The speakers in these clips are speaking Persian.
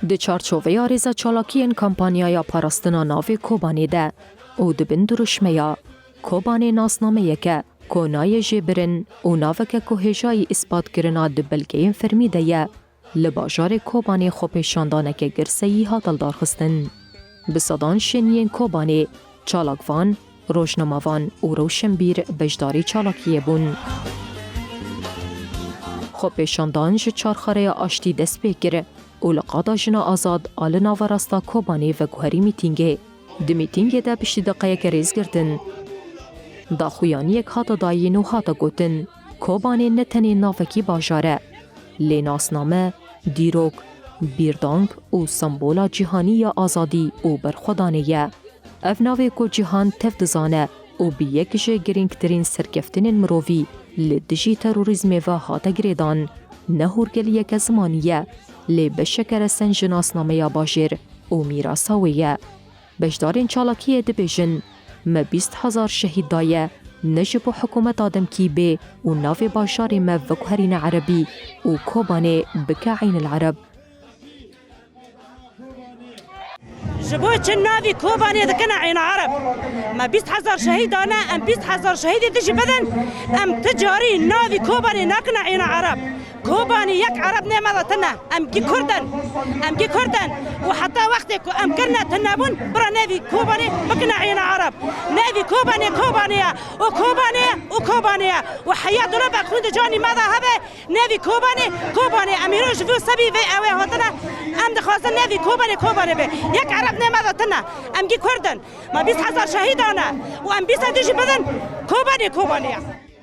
د چارچوبه آریزا چالاکین کمپانیای پاراستنا ناوی کوبانی ده او دبن درشمیا کوبانی ناسنامه یکه کونای جبرن او ناوکه که هجای اثبات کرنا دبلگین فرمی ده یه لباجار کوبانی خوپشاندانه که گرسهی هاتل دارخستن. بسادان شنین کوبانی چالاکوان، روشنموان او روشنبیر بجداری چالاکیه بون. خوپشاندان جه چارخاره آشتی دست بگیره او لقادا جنا آزاد آل ناوراستا کوبانی و گوهری میتینگه. ده میتینگه ده پشتی دقیه که ریز گردن. دا خویانی یک هاتا داین و هاتا گوتن کوبانی نتنی نافکی باجاره. لیناسنامه، دیروک، بیردانگ او سمبولا جهانی یا آزادی او برخودانه یه. افناوی کو جهان تفدزانه او بی یکش گرینگترین سرکفتن مرووی لدجی تروریزم و هاتا گریدان نهورگل یک زمانیه لی بشکر سنجناسنامه یا باجر او میراساویه. بجدارین چالاکیه ده بیجن ما 20,000 شهید دایه نجب حکومت آدم کی به و ناو باشار ما وکهرین عربی و کوبانه بکعین العرب. جبوه چه ناوی کوبانی دکن عین عرب ما 20,000 شهید دانه ام 20,000 شهید دیجی بدن ام تجاری ناوی کوبانی نکن عین عرب کوبانی یک عرب نمادتنا ام کی کردن و حتی وقتی که ام کرنا تنابون برا ناوی کوبانی مکن عین عرب ناوی کوبانی و حیات ربع خوند جانی ماذا هبه ناوی کوبانی امیروش فو سبی و اوه هاتنا ام دخواستن ناوی کوبانی به یک عرب نمادتنا ام کی کردن ما 20,000 شهیدانه و ام 20 دیجی بدن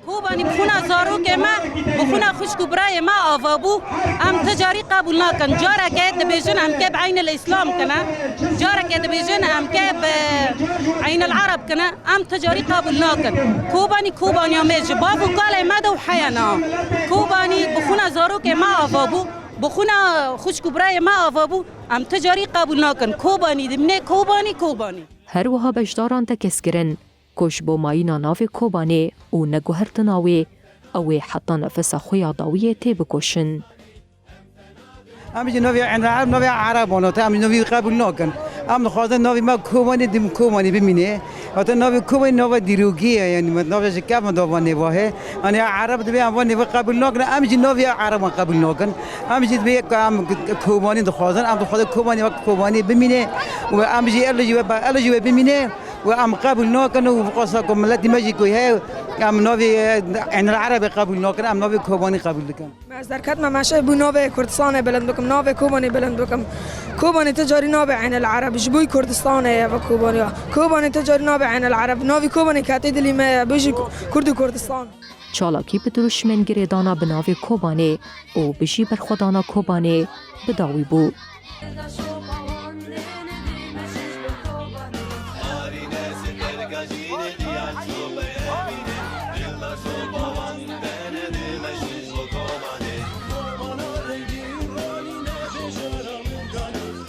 کوبانی بخونه زاروک ما بخونه خشک برای ما آوابو ام تجاری قبول نکن جاره که دبیجن ام که بعین الاسلام کنه جاره که دبیجن ام که بعین العرب کنه ام تجاری قبول نکن کوبانی امیج بابو کاله ما دو حیانا کوبانی بخونه زاروک ما آوابو بخونه خشک برای ما آوابو ام تجاری قبول نکن کوبانی دمنه کوبانی هر وها بجداران تکسکرن کش بو ماینا ناو کوبانی او نگوهرتناوی اوی حتی نفس خویا داویه تی بکشن. امی ناوی عرب ناوی عربانه تا امی ناوی قبول نکن. ام خواستن ناوی ما کوبانی ببینه. حتی ناوی کوبانی ناوی دیروگیه یعنی ناوی شکاف مداوانه واهه. آنها عرب دبی آوانه و قبول نکن. امی ناوی عرب قبول نکن. امی دبی کوبانی دخواستن ام دخواست کوبانی ببینه و امی الجواب ببینه. و ام قبول نکن و قصاکم ملتی ماجیکو هی ام ناوی عین العرب قبول نکن ام ناوی کوبانی قبول کن. از درکت ما ماشه بو ناوی کردستان بلند بکم ناوی کوبانی بلند بکم کوبانی تجاری ناوی عین العرب جبوی کردستان و کوبانی تجاری ناوی عین العرب ناوی کوبانی کاتی دلی ما بيجي کردستان. چالاکی به دروشمن گریدانا به ناوی کوبانی او بجی برخودانا کوبانی بداوی بو.